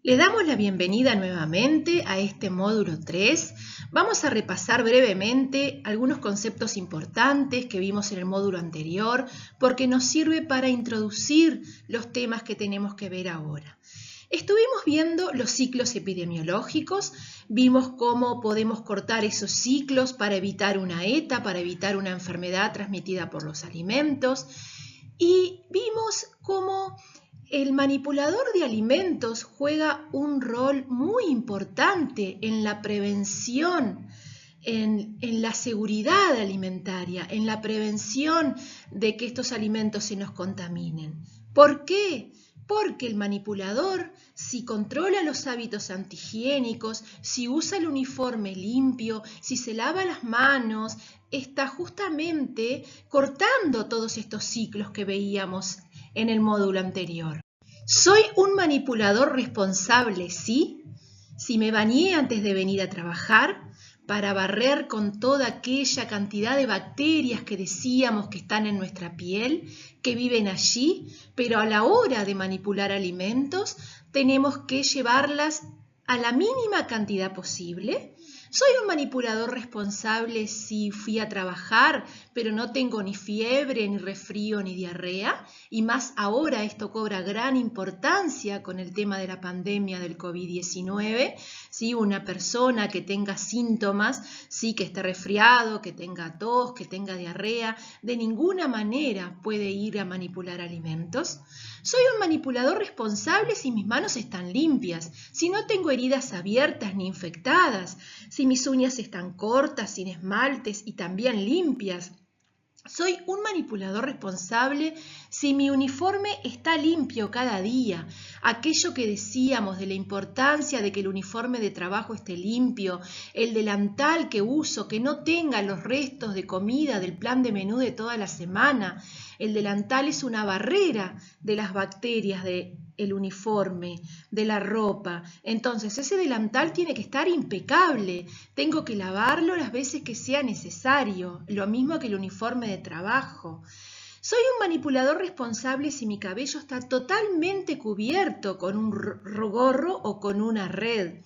Le damos la bienvenida nuevamente a este módulo 3. Vamos a repasar brevemente algunos conceptos importantes que vimos en el módulo anterior porque nos sirve para introducir los temas que tenemos que ver ahora. Estuvimos viendo los ciclos epidemiológicos, vimos cómo podemos cortar esos ciclos para evitar una ETA, para evitar una enfermedad transmitida por los alimentos y vimos cómo el manipulador de alimentos juega un rol muy importante en la prevención, en la seguridad alimentaria, en la prevención de que estos alimentos se nos contaminen. ¿Por qué? Porque el manipulador, si controla los hábitos antihigiénicos, si usa el uniforme limpio, si se lava las manos, está justamente cortando todos estos ciclos que veíamos en el módulo anterior. ¿Soy un manipulador responsable? Sí. Si me bañé antes de venir a trabajar para barrer con toda aquella cantidad de bacterias que decíamos que están en nuestra piel, que viven allí, pero a la hora de manipular alimentos tenemos que llevarlas a la mínima cantidad posible. ¿Soy un manipulador responsable si fui a trabajar, pero no tengo ni fiebre, ni resfrío, ni diarrea? Y más ahora esto cobra gran importancia con el tema de la pandemia del COVID-19. ¿Sí? Una persona que tenga síntomas, ¿sí? Que esté resfriado, que tenga tos, que tenga diarrea, de ninguna manera puede ir a manipular alimentos. ¿Soy un manipulador responsable si mis manos están limpias, si no tengo heridas abiertas ni infectadas, si mis uñas están cortas, sin esmaltes y también limpias? ¿Soy un manipulador responsable si mi uniforme está limpio cada día? Aquello que decíamos de la importancia de que el uniforme de trabajo esté limpio, el delantal que uso, que no tenga los restos de comida del plan de menú de toda la semana. El delantal es una barrera de las bacterias del uniforme, de la ropa. Entonces ese delantal tiene que estar impecable. Tengo que lavarlo las veces que sea necesario. Lo mismo que el uniforme de trabajo. ¿Soy un manipulador responsable si mi cabello está totalmente cubierto con un gorro o con una red?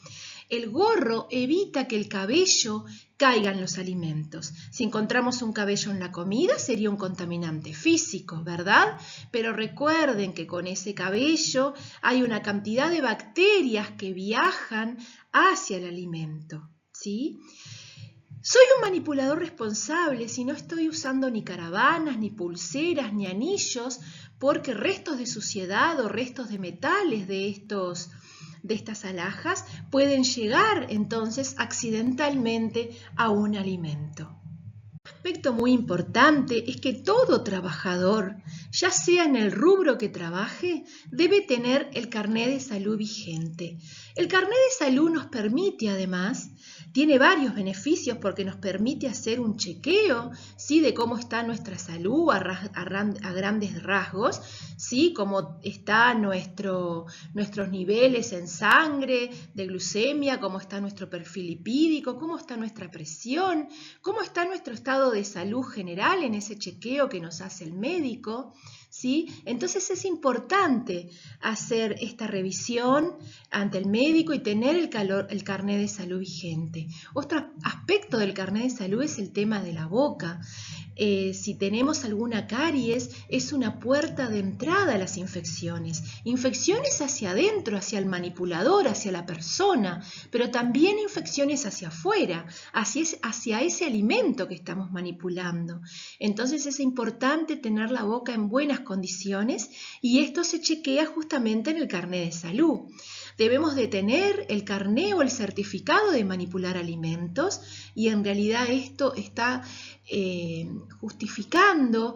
El gorro evita que el cabello caiga en los alimentos. Si encontramos un cabello en la comida, sería un contaminante físico, ¿verdad? Pero recuerden que con ese cabello hay una cantidad de bacterias que viajan hacia el alimento, ¿sí? ¿Soy un manipulador responsable si no estoy usando ni caravanas, ni pulseras, ni anillos, porque restos de suciedad o restos de metales de estas alhajas pueden llegar entonces accidentalmente a un alimento? Un aspecto muy importante es que todo trabajador, ya sea en el rubro que trabaje, debe tener el carné de salud vigente. El carné de salud nos permite además, tiene varios beneficios porque nos permite hacer un chequeo, ¿sí? De cómo está nuestra salud a grandes rasgos, ¿sí? Cómo están nuestros niveles en sangre, de glucemia, cómo está nuestro perfil lipídico, cómo está nuestra presión, cómo está nuestro estado de salud general en ese chequeo que nos hace el médico, ¿sí? Entonces es importante hacer esta revisión ante el médico y tener el carné de salud vigente. Otro aspecto del carné de salud es el tema de la boca. Si tenemos alguna caries, es una puerta de entrada a las infecciones. Infecciones hacia adentro, hacia el manipulador, hacia la persona, pero también infecciones hacia afuera, hacia ese alimento que estamos manipulando. Entonces es importante tener la boca en buenas condiciones y esto se chequea justamente en el carné de salud. Debemos de tener el carné o el certificado de manipular alimentos y en realidad esto está justificando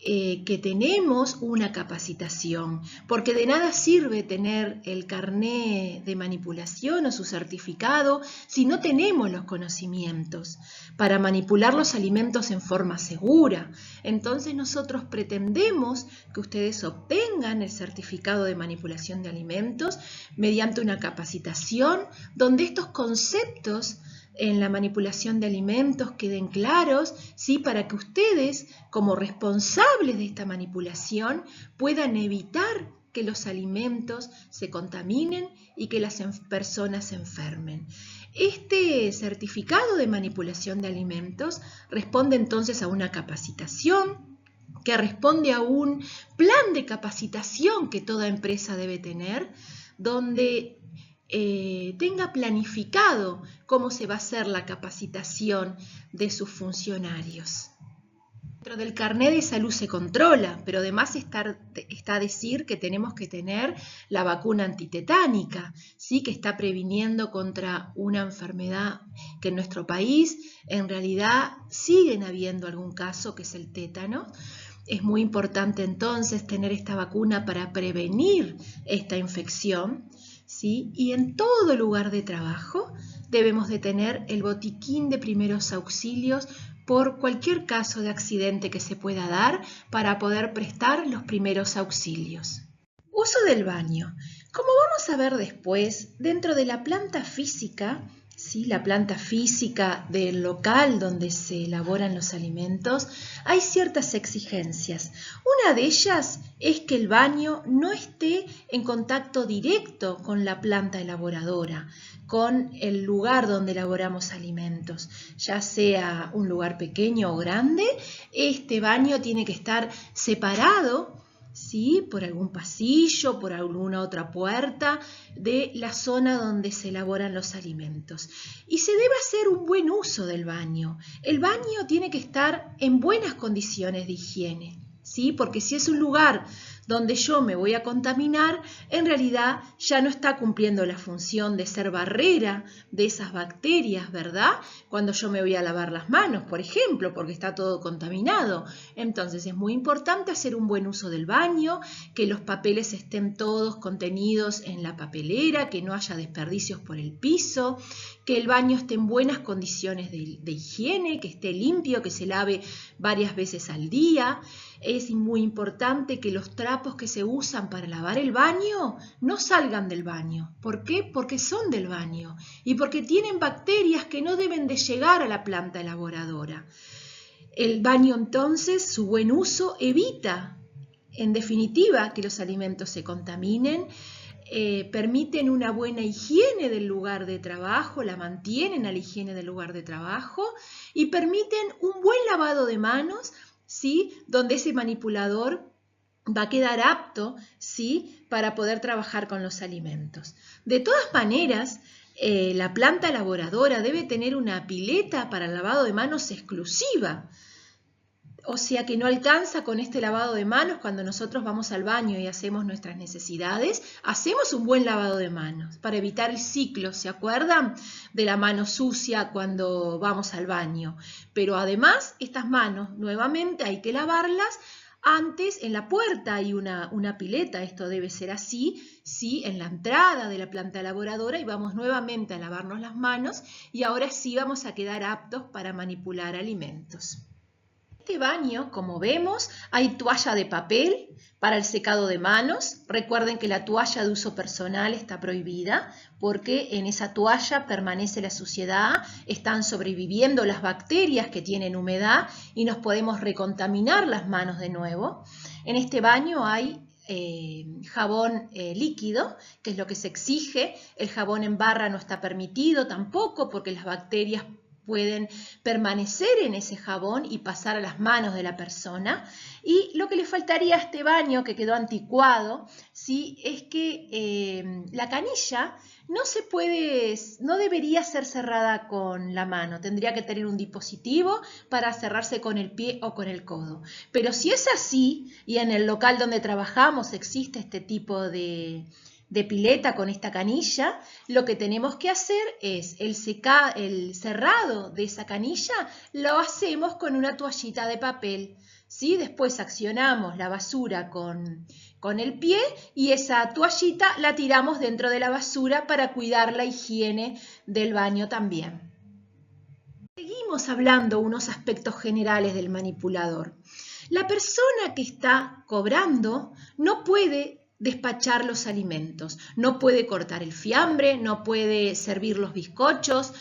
que tenemos una capacitación, porque de nada sirve tener el carné de manipulación o su certificado si no tenemos los conocimientos para manipular los alimentos en forma segura. Entonces nosotros pretendemos que ustedes obtengan el certificado de manipulación de alimentos mediante una capacitación donde estos conceptos en la manipulación de alimentos queden claros, ¿sí? Para que ustedes, como responsables de esta manipulación, puedan evitar que los alimentos se contaminen y que las personas se enfermen. Este certificado de manipulación de alimentos responde entonces a una capacitación, que responde a un plan de capacitación que toda empresa debe tener, donde tenga planificado cómo se va a hacer la capacitación de sus funcionarios. Dentro del carnet de salud se controla, pero además está a decir que tenemos que tener la vacuna antitetánica, ¿sí? Que está previniendo contra una enfermedad que en nuestro país en realidad siguen habiendo algún caso, que es el tétano. Es muy importante entonces tener esta vacuna para prevenir esta infección, ¿sí? Y en todo lugar de trabajo debemos de tener el botiquín de primeros auxilios por cualquier caso de accidente que se pueda dar para poder prestar los primeros auxilios. Uso del baño. Como vamos a ver después, dentro de la planta física, ¿sí? La planta física del local donde se elaboran los alimentos, hay ciertas exigencias. Una de ellas es que el baño no esté en contacto directo con la planta elaboradora, con el lugar donde elaboramos alimentos, ya sea un lugar pequeño o grande. Este baño tiene que estar separado, ¿sí? Por algún pasillo, por alguna otra puerta de la zona donde se elaboran los alimentos. Y se debe hacer un buen uso del baño. El baño tiene que estar en buenas condiciones de higiene, ¿sí? Porque si es un lugar donde yo me voy a contaminar, en realidad ya no está cumpliendo la función de ser barrera de esas bacterias, ¿verdad? Cuando yo me voy a lavar las manos, por ejemplo, porque está todo contaminado. Entonces es muy importante hacer un buen uso del baño, que los papeles estén todos contenidos en la papelera, que no haya desperdicios por el piso, que el baño esté en buenas condiciones de higiene, que esté limpio, que se lave varias veces al día. Es muy importante que los trapos que se usan para lavar el baño no salgan del baño. ¿Por qué? Porque son del baño y porque tienen bacterias que no deben de llegar a la planta elaboradora. El baño entonces, su buen uso, evita, en definitiva, que los alimentos se contaminen, permiten una buena higiene del lugar de trabajo, la mantienen a la higiene del lugar de trabajo y permiten un buen lavado de manos, ¿sí? Donde ese manipulador va a quedar apto, ¿sí? Para poder trabajar con los alimentos. De todas maneras, la planta elaboradora debe tener una pileta para el lavado de manos exclusiva. O sea que no alcanza con este lavado de manos. Cuando nosotros vamos al baño y hacemos nuestras necesidades, hacemos un buen lavado de manos para evitar el ciclo, ¿se acuerdan? De la mano sucia cuando vamos al baño. Pero además, estas manos nuevamente hay que lavarlas. Antes, en la puerta hay una pileta, esto debe ser así, ¿sí? En la entrada de la planta elaboradora, y vamos nuevamente a lavarnos las manos y ahora sí vamos a quedar aptos para manipular alimentos. En este baño, como vemos, hay toalla de papel para el secado de manos. Recuerden que la toalla de uso personal está prohibida porque en esa toalla permanece la suciedad, están sobreviviendo las bacterias que tienen humedad y nos podemos recontaminar las manos de nuevo. En este baño hay jabón líquido, que es lo que se exige. El jabón en barra no está permitido tampoco porque las bacterias pueden permanecer en ese jabón y pasar a las manos de la persona. Y lo que le faltaría a este baño, que quedó anticuado, ¿sí? Es que la canilla no debería ser cerrada con la mano, tendría que tener un dispositivo para cerrarse con el pie o con el codo. Pero si es así, y en el local donde trabajamos existe este tipo de pileta con esta canilla, lo que tenemos que hacer es el cerrado de esa canilla lo hacemos con una toallita de papel, ¿sí? Después accionamos la basura con el pie y esa toallita la tiramos dentro de la basura para cuidar la higiene del baño también. Seguimos hablando unos aspectos generales del manipulador. La persona que está cobrando no puede despachar los alimentos, no puede cortar el fiambre, no puede servir los bizcochos,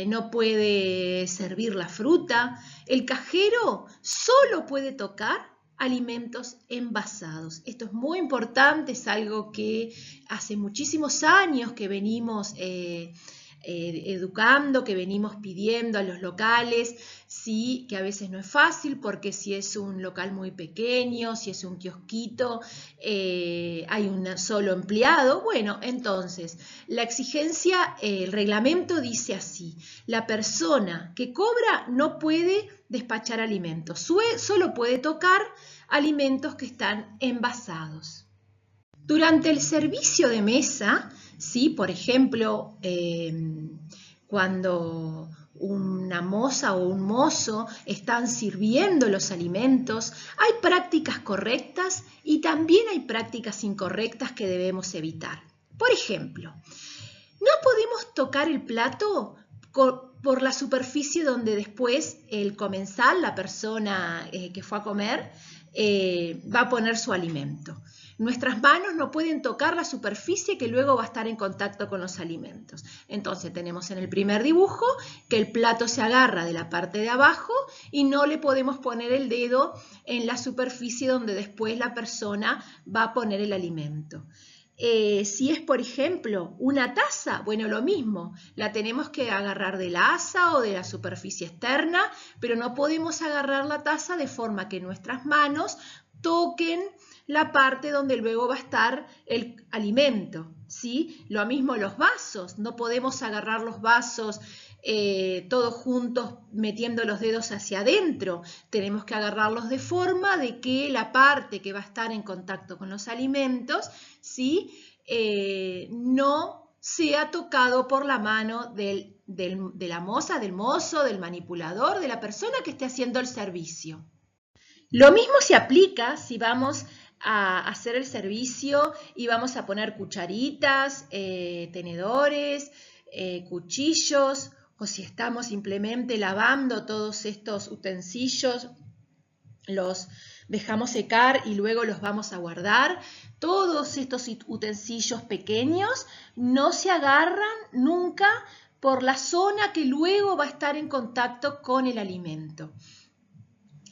no puede servir la fruta. El cajero solo puede tocar alimentos envasados. Esto es muy importante, es algo que hace muchísimos años que venimos educando, que venimos pidiendo a los locales, sí, que a veces no es fácil porque si es un local muy pequeño, si es un kiosquito, hay un solo empleado, bueno, entonces la exigencia, el reglamento dice así: la persona que cobra no puede despachar alimentos, solo puede tocar alimentos que están envasados. Durante el servicio de mesa, ¿sí? Por ejemplo, cuando una moza o un mozo están sirviendo los alimentos, hay prácticas correctas y también hay prácticas incorrectas que debemos evitar. Por ejemplo, no podemos tocar el plato por la superficie donde después el comensal, la persona que fue a comer, va a poner su alimento. Nuestras manos no pueden tocar la superficie que luego va a estar en contacto con los alimentos. Entonces tenemos en el primer dibujo que el plato se agarra de la parte de abajo y no le podemos poner el dedo en la superficie donde después la persona va a poner el alimento. Si es, por ejemplo, una taza, bueno, lo mismo, la tenemos que agarrar de la asa o de la superficie externa, pero no podemos agarrar la taza de forma que nuestras manos toquen la parte donde luego va a estar el alimento, ¿sí? Lo mismo los vasos, no podemos agarrar los vasos todos juntos metiendo los dedos hacia adentro, tenemos que agarrarlos de forma de que la parte que va a estar en contacto con los alimentos, ¿sí? No sea tocado por la mano de la moza, del mozo, del manipulador, de la persona que esté haciendo el servicio. Lo mismo se aplica si vamos a hacer el servicio y vamos a poner cucharitas, tenedores, cuchillos, o si estamos simplemente lavando todos estos utensilios, los dejamos secar y luego los vamos a guardar. Todos estos utensilios pequeños no se agarran nunca por la zona que luego va a estar en contacto con el alimento.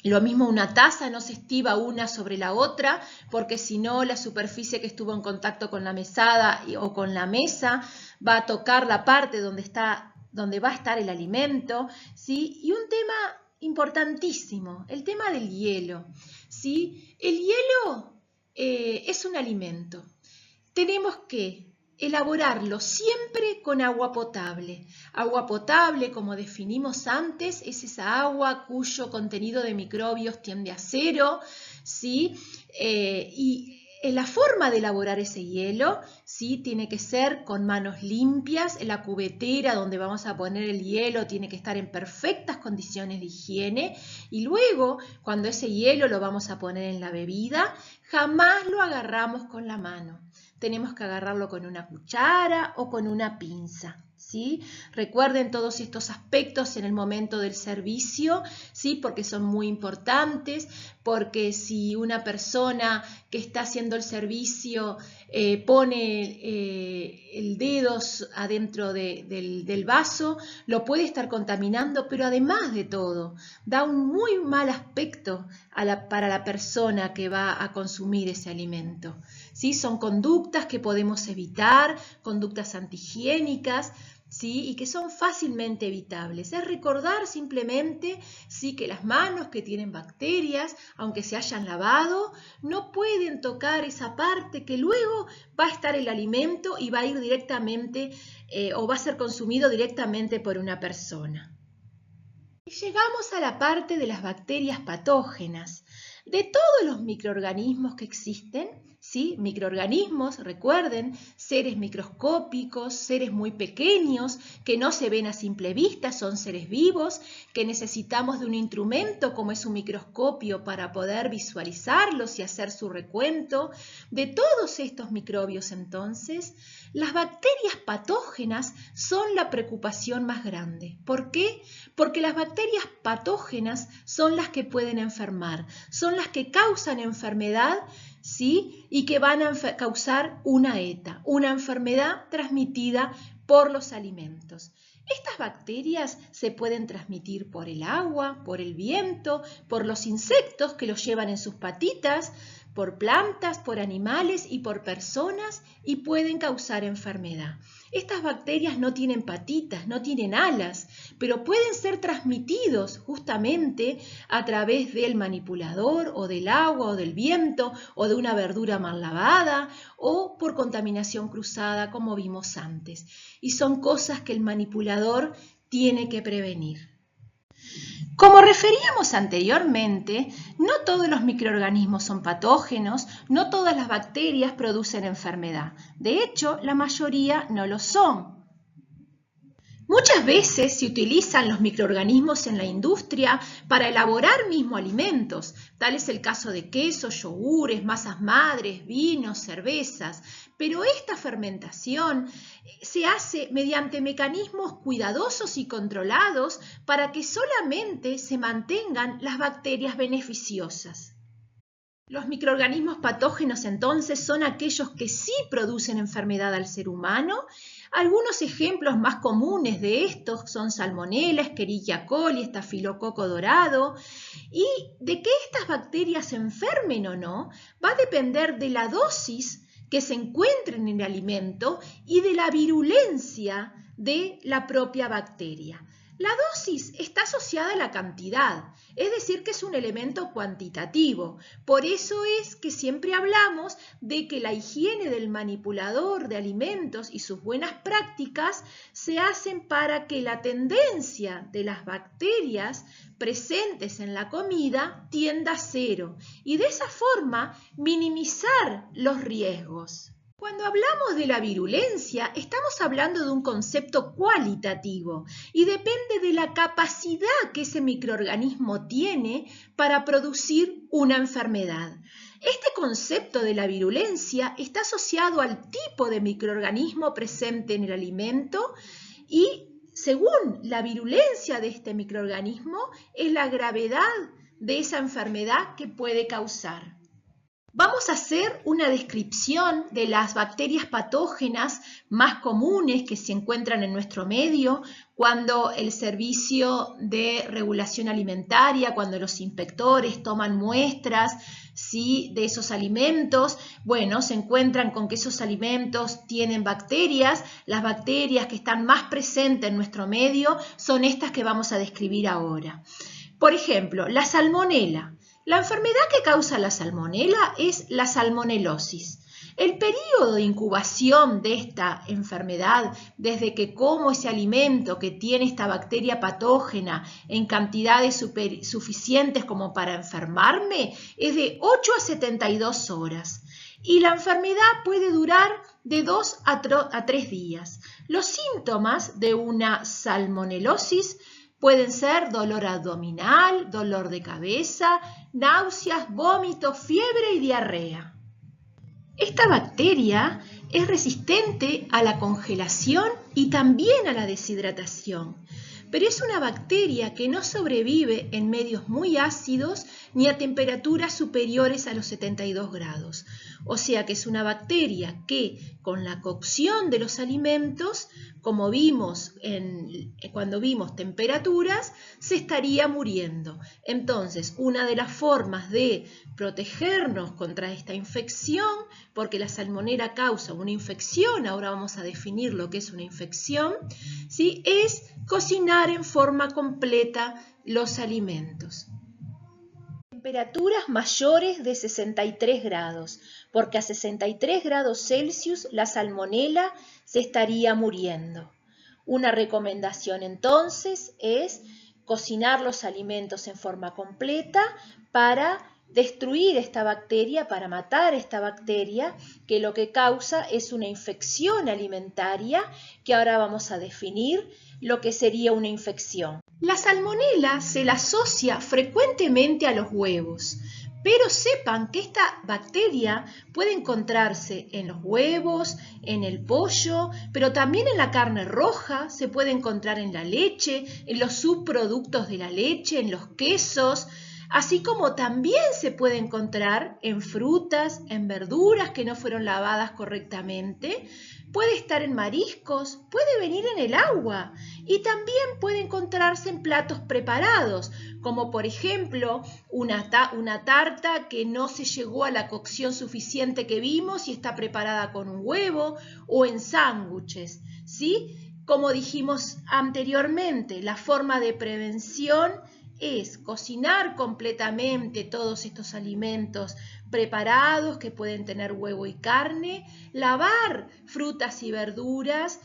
Lo mismo una taza, no se estiba una sobre la otra, porque si no la superficie que estuvo en contacto con la mesada o con la mesa va a tocar la parte donde va a estar el alimento, ¿sí? Y un tema importantísimo, el tema del hielo, ¿sí? El hielo es un alimento. Tenemos que elaborarlo siempre con agua potable. Agua potable, como definimos antes, es esa agua cuyo contenido de microbios tiende a 0, ¿sí? Y la forma de elaborar ese hielo, ¿sí? Tiene que ser con manos limpias. La cubetera donde vamos a poner el hielo tiene que estar en perfectas condiciones de higiene. Y luego, cuando ese hielo lo vamos a poner en la bebida, jamás lo agarramos con la mano. Tenemos que agarrarlo con una cuchara o con una pinza, ¿sí? Recuerden todos estos aspectos en el momento del servicio, ¿sí? Porque son muy importantes, porque si una persona que está haciendo el servicio pone el dedo adentro del vaso, lo puede estar contaminando, pero además de todo, da un muy mal aspecto para la persona que va a consumir ese alimento. ¿Sí? Son conductas que podemos evitar, conductas antihigiénicas, ¿sí? Y que son fácilmente evitables. Es recordar simplemente, ¿sí? Que las manos que tienen bacterias, aunque se hayan lavado, no pueden tocar esa parte que luego va a estar el alimento y va a ir directamente o va a ser consumido directamente por una persona. Y llegamos a la parte de las bacterias patógenas. De todos los microorganismos que existen, ¿sí? Microorganismos, recuerden, seres microscópicos, seres muy pequeños que no se ven a simple vista, son seres vivos, que necesitamos de un instrumento como es un microscopio para poder visualizarlos y hacer su recuento. De todos estos microbios, entonces, las bacterias patógenas son la preocupación más grande. ¿Por qué? Porque las bacterias patógenas son las que pueden enfermar, son las que causan enfermedad, ¿sí? Y que van a causar una ETA, una enfermedad transmitida por los alimentos. Estas bacterias se pueden transmitir por el agua, por el viento, por los insectos que los llevan en sus patitas, por plantas, por animales y por personas y pueden causar enfermedad. Estas bacterias no tienen patitas, no tienen alas, pero pueden ser transmitidos justamente a través del manipulador o del agua o del viento o de una verdura mal lavada o por contaminación cruzada como vimos antes. Y son cosas que el manipulador tiene que prevenir. Como referíamos anteriormente, no todos los microorganismos son patógenos, no todas las bacterias producen enfermedad. De hecho, la mayoría no lo son. Muchas veces se utilizan los microorganismos en la industria para elaborar mismo alimentos. Tal es el caso de quesos, yogures, masas madres, vinos, cervezas. Pero esta fermentación se hace mediante mecanismos cuidadosos y controlados para que solamente se mantengan las bacterias beneficiosas. Los microorganismos patógenos entonces son aquellos que sí producen enfermedad al ser humano. Algunos ejemplos más comunes de estos son Salmonella, Escherichia coli, estafilococo dorado. Y de que estas bacterias se enfermen o no va a depender de la dosis que se encuentren en el alimento y de la virulencia de la propia bacteria. La dosis está asociada a la cantidad, es decir, que es un elemento cuantitativo. Por eso es que siempre hablamos de que la higiene del manipulador de alimentos y sus buenas prácticas se hacen para que la tendencia de las bacterias presentes en la comida tienda a cero y de esa forma minimizar los riesgos. Cuando hablamos de la virulencia, estamos hablando de un concepto cualitativo y depende de la capacidad que ese microorganismo tiene para producir una enfermedad. Este concepto de la virulencia está asociado al tipo de microorganismo presente en el alimento y según la virulencia de este microorganismo es la gravedad de esa enfermedad que puede causar. Vamos a hacer una descripción de las bacterias patógenas más comunes que se encuentran en nuestro medio cuando el Servicio de Regulación Alimentaria, cuando los inspectores toman muestras de esos alimentos, se encuentran con que esos alimentos tienen bacterias. Las bacterias que están más presentes en nuestro medio son estas que vamos a describir ahora. Por ejemplo, la salmonela. La enfermedad que causa la salmonela es la salmonelosis. El periodo de incubación de esta enfermedad, desde que como ese alimento que tiene esta bacteria patógena en cantidades suficientes como para enfermarme, es de 8 a 72 horas. Y la enfermedad puede durar de 2 a 3 días. Los síntomas de una salmonelosis pueden ser dolor abdominal, dolor de cabeza, náuseas, vómitos, fiebre y diarrea. Esta bacteria es resistente a la congelación y también a la deshidratación, pero es una bacteria que no sobrevive en medios muy ácidos ni a temperaturas superiores a los 72 grados. O sea que es una bacteria que con la cocción de los alimentos, como vimos cuando vimos temperaturas, se estaría muriendo. Entonces, una de las formas de protegernos contra esta infección, porque la salmonela causa una infección, ahora vamos a definir lo que es una infección, ¿sí? Es cocinar en forma completa los alimentos. Temperaturas mayores de 63 grados, porque a 63 grados Celsius la salmonela se estaría muriendo. Una recomendación entonces es cocinar los alimentos en forma completa para destruir esta bacteria, para matar esta bacteria, que lo que causa es una infección alimentaria, que ahora vamos a definir lo que sería una infección. La salmonela se la asocia frecuentemente a los huevos, pero sepan que esta bacteria puede encontrarse en los huevos, en el pollo, pero también en la carne roja, se puede encontrar en la leche, en los subproductos de la leche, en los quesos, así como también se puede encontrar en frutas, en verduras que no fueron lavadas correctamente, puede estar en mariscos, puede venir en el agua y también puede encontrarse en platos preparados, como por ejemplo una tarta que no se llegó a la cocción suficiente que vimos y está preparada con un huevo, o en sándwiches, ¿sí? Como dijimos anteriormente, la forma de prevención es cocinar completamente todos estos alimentos preparados que pueden tener huevo y carne, lavar frutas y verduras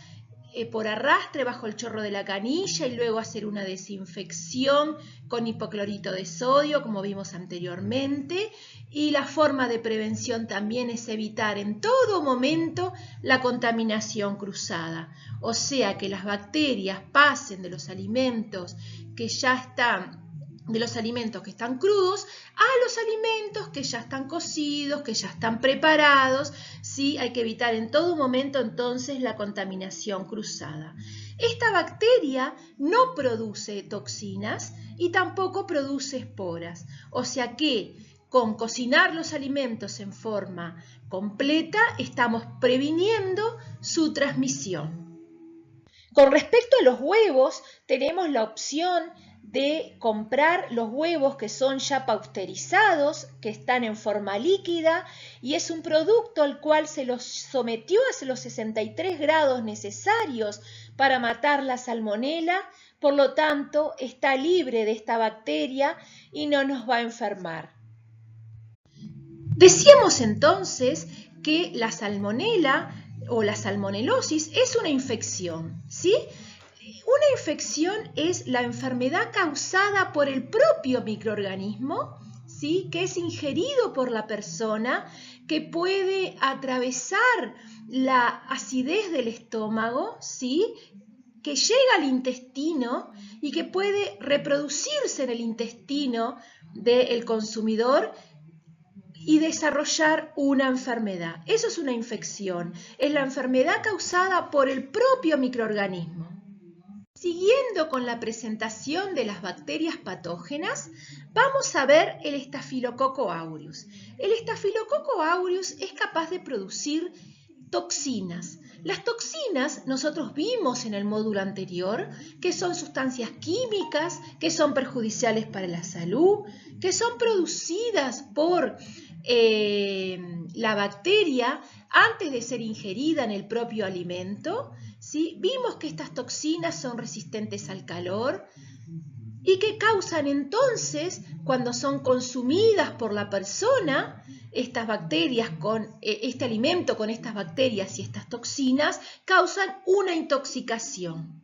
por arrastre bajo el chorro de la canilla y luego hacer una desinfección con hipoclorito de sodio, como vimos anteriormente. Y la forma de prevención también es evitar en todo momento la contaminación cruzada, o sea que las bacterias pasen de los alimentos que ya están de los alimentos que están crudos a los alimentos que ya están cocidos, que ya están preparados, ¿sí? Hay que evitar en todo momento entonces la contaminación cruzada. Esta bacteria no produce toxinas y tampoco produce esporas, o sea que con cocinar los alimentos en forma completa estamos previniendo su transmisión. Con respecto a los huevos, tenemos la opción de comprar los huevos que son ya pasteurizados, que están en forma líquida, y es un producto al cual se los sometió a los 63 grados necesarios para matar la salmonela, por lo tanto está libre de esta bacteria y no nos va a enfermar. Decíamos entonces que la salmonela o la salmonelosis es una infección, ¿sí? Una infección es la enfermedad causada por el propio microorganismo, ¿sí? Que es ingerido por la persona, que puede atravesar la acidez del estómago, ¿sí? Que llega al intestino y que puede reproducirse en el intestino del consumidor y desarrollar una enfermedad. Eso es una infección, es la enfermedad causada por el propio microorganismo. Siguiendo con la presentación de las bacterias patógenas, vamos a ver el Staphylococcus aureus. El Staphylococcus aureus es capaz de producir toxinas. Las toxinas nosotros vimos en el módulo anterior que son sustancias químicas que son perjudiciales para la salud, que son producidas por la bacteria antes de ser ingerida en el propio alimento, ¿sí? Vimos que estas toxinas son resistentes al calor y que causan entonces, cuando son consumidas por la persona, estas bacterias este alimento con estas bacterias y estas toxinas causan una intoxicación.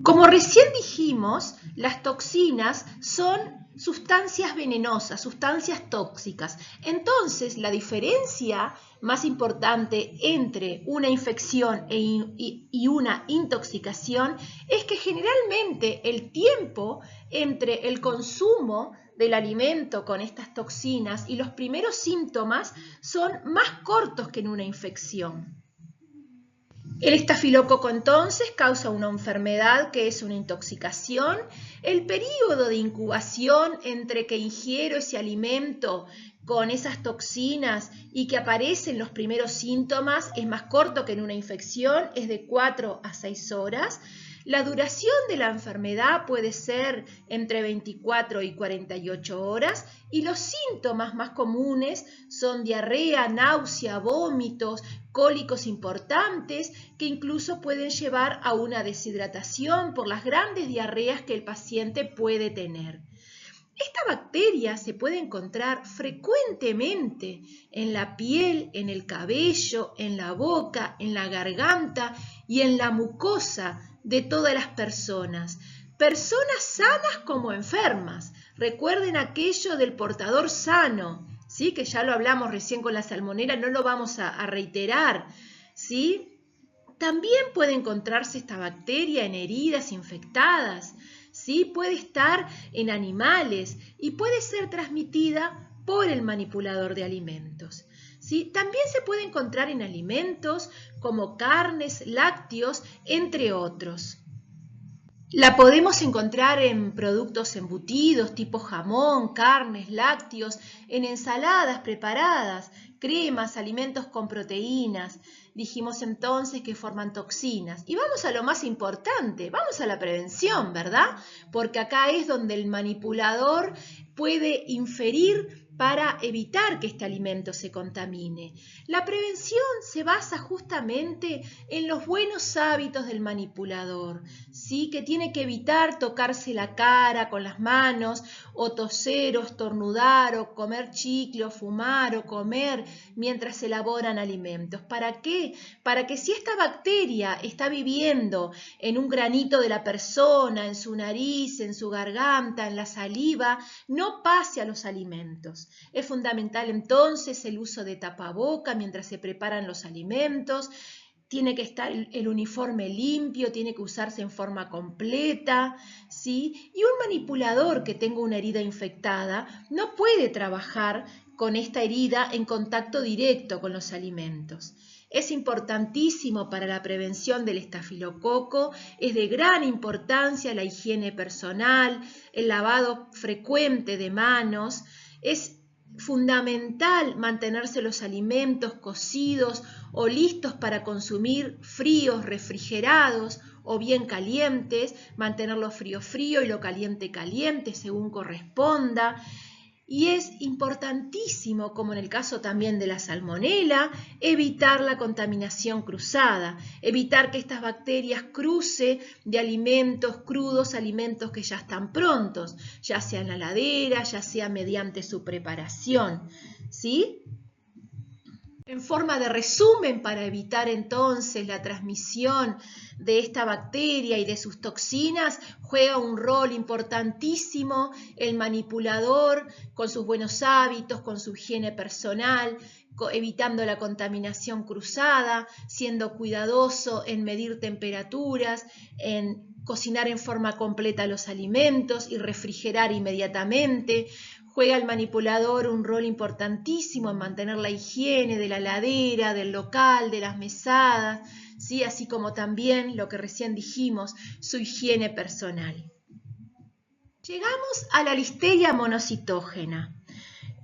Como recién dijimos, las toxinas son sustancias venenosas, sustancias tóxicas. Entonces, la diferencia más importante entre una infección y una intoxicación es que generalmente el tiempo entre el consumo del alimento con estas toxinas y los primeros síntomas son más cortos que en una infección. El estafilococo entonces causa una enfermedad que es una intoxicación. El periodo de incubación entre que ingiero ese alimento con esas toxinas y que aparecen los primeros síntomas es más corto que en una infección, es de 4 a 6 horas. La duración de la enfermedad puede ser entre 24 y 48 horas y los síntomas más comunes son diarrea, náusea, vómitos, cólicos importantes que incluso pueden llevar a una deshidratación por las grandes diarreas que el paciente puede tener. Esta bacteria se puede encontrar frecuentemente en la piel, en el cabello, en la boca, en la garganta y en la mucosa de todas las personas. Personas sanas como enfermas. Recuerden aquello del portador sano, ¿sí? Que ya lo hablamos recién con la salmonela, no lo vamos a reiterar, ¿sí? También puede encontrarse esta bacteria en heridas infectadas, ¿sí? Puede estar en animales y puede ser transmitida por el manipulador de alimentos, ¿sí? También se puede encontrar en alimentos como carnes, lácteos, entre otros. La podemos encontrar en productos embutidos tipo jamón, carnes, lácteos, en ensaladas preparadas, cremas, alimentos con proteínas. Dijimos entonces que forman toxinas. Y vamos a lo más importante, vamos a la prevención, ¿verdad? Porque acá es donde el manipulador puede inferir para evitar que este alimento se contamine. La prevención se basa justamente en los buenos hábitos del manipulador, ¿sí? Que tiene que evitar tocarse la cara con las manos, o toser, o estornudar, o comer chicle, o fumar, o comer mientras se elaboran alimentos. ¿Para qué? Para que si esta bacteria está viviendo en un granito de la persona, en su nariz, en su garganta, en la saliva, no pase a los alimentos. Es fundamental entonces el uso de tapaboca mientras se preparan los alimentos. Tiene que estar el uniforme limpio, tiene que usarse en forma completa, ¿sí? Y un manipulador que tenga una herida infectada no puede trabajar con esta herida en contacto directo con los alimentos. Es importantísimo para la prevención del estafilococo, es de gran importancia la higiene personal, el lavado frecuente de manos, es fundamental mantenerse los alimentos cocidos o listos para consumir fríos, refrigerados o bien calientes, mantenerlo frío y lo caliente según corresponda. Y es importantísimo, como en el caso también de la salmonela, evitar la contaminación cruzada, evitar que estas bacterias crucen de alimentos crudos a alimentos que ya están prontos, ya sea en la heladera, ya sea mediante su preparación, ¿sí? En forma de resumen, para evitar entonces la transmisión de esta bacteria y de sus toxinas, juega un rol importantísimo el manipulador con sus buenos hábitos, con su higiene personal, evitando la contaminación cruzada, siendo cuidadoso en medir temperaturas, en cocinar en forma completa los alimentos y refrigerar inmediatamente. Juega el manipulador un rol importantísimo en mantener la higiene de la heladera, del local, de las mesadas, ¿sí? Así como también lo que recién dijimos, su higiene personal. Llegamos a la listeria monocitógena.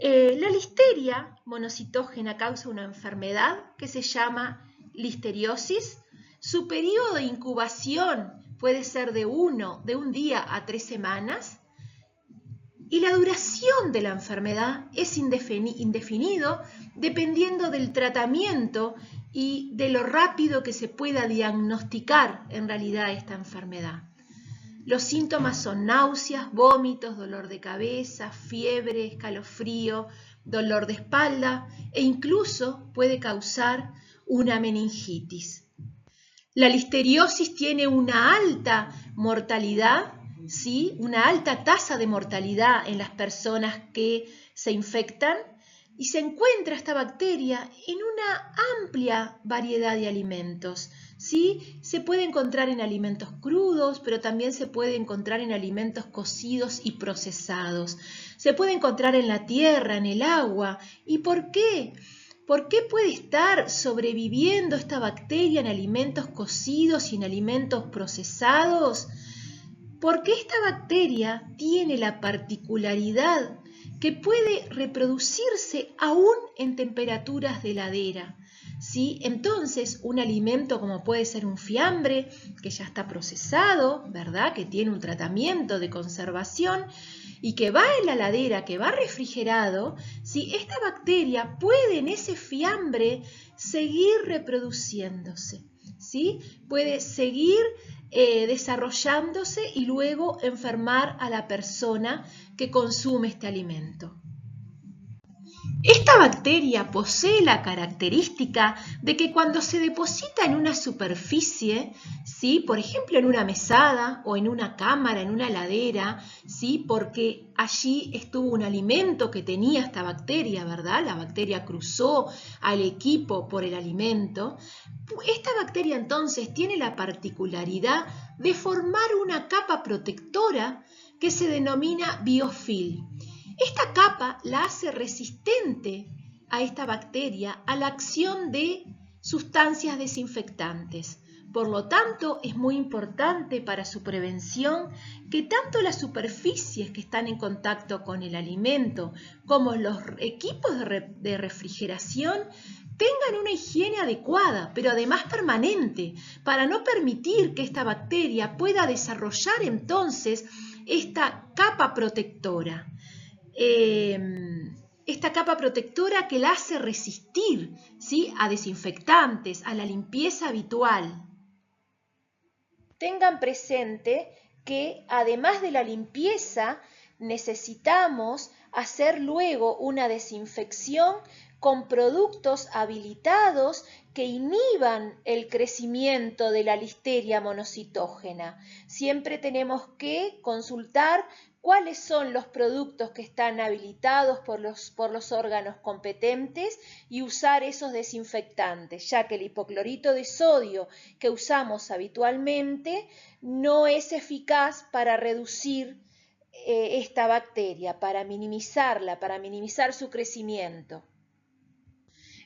La listeria monocitógena causa una enfermedad que se llama listeriosis. Su periodo de incubación puede ser de un día a 3 semanas. Y la duración de la enfermedad es indefinido dependiendo del tratamiento y de lo rápido que se pueda diagnosticar en realidad esta enfermedad. Los síntomas son náuseas, vómitos, dolor de cabeza, fiebre, escalofrío, dolor de espalda e incluso puede causar una meningitis. La listeriosis tiene una alta mortalidad, ¿sí? Una alta tasa de mortalidad en las personas que se infectan y se encuentra esta bacteria en una amplia variedad de alimentos, ¿sí? Se puede encontrar en alimentos crudos, pero también se puede encontrar en alimentos cocidos y procesados. Se puede encontrar en la tierra, en el agua. ¿Y por qué? ¿Por qué puede estar sobreviviendo esta bacteria en alimentos cocidos y en alimentos procesados? Porque esta bacteria tiene la particularidad que puede reproducirse aún en temperaturas de heladera, ¿sí? Entonces, un alimento como puede ser un fiambre, que ya está procesado, ¿verdad? Que tiene un tratamiento de conservación y que va en la heladera, que va refrigerado, ¿sí? Esta bacteria puede en ese fiambre seguir reproduciéndose, ¿sí? Puede seguir desarrollándose y luego enfermar a la persona que consume este alimento. Esta bacteria posee la característica de que cuando se deposita en una superficie, ¿sí? Por ejemplo en una mesada o en una cámara, en una heladera, ¿sí? Porque allí estuvo un alimento que tenía esta bacteria, ¿verdad? La bacteria cruzó al equipo por el alimento. Esta bacteria entonces tiene la particularidad de formar una capa protectora que se denomina biofilm. Esta capa la hace resistente a esta bacteria a la acción de sustancias desinfectantes. Por lo tanto, es muy importante para su prevención que tanto las superficies que están en contacto con el alimento como los equipos de refrigeración tengan una higiene adecuada, pero además permanente, para no permitir que esta bacteria pueda desarrollar entonces esta capa protectora. Esta capa protectora que la hace resistir, ¿sí?, a desinfectantes, a la limpieza habitual. Tengan presente que además de la limpieza, necesitamos hacer luego una desinfección con productos habilitados que inhiban el crecimiento de la listeria monocitógena. Siempre tenemos que consultar cuáles son los productos que están habilitados por los órganos competentes y usar esos desinfectantes, ya que el hipoclorito de sodio que usamos habitualmente no es eficaz para reducir esta bacteria, para minimizarla, para minimizar su crecimiento.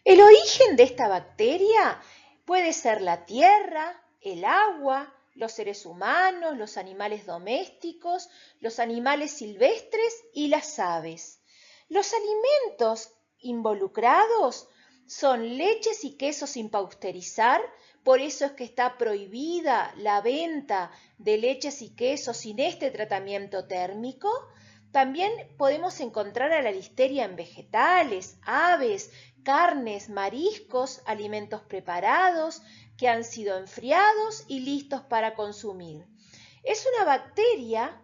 El origen de esta bacteria puede ser la tierra, el agua, los seres humanos, los animales domésticos, los animales silvestres y las aves. Los alimentos involucrados son leches y quesos sin pasteurizar, por eso es que está prohibida la venta de leches y quesos sin este tratamiento térmico. También podemos encontrar a la listeria en vegetales, aves, carnes, mariscos, alimentos preparados que han sido enfriados y listos para consumir. Es una bacteria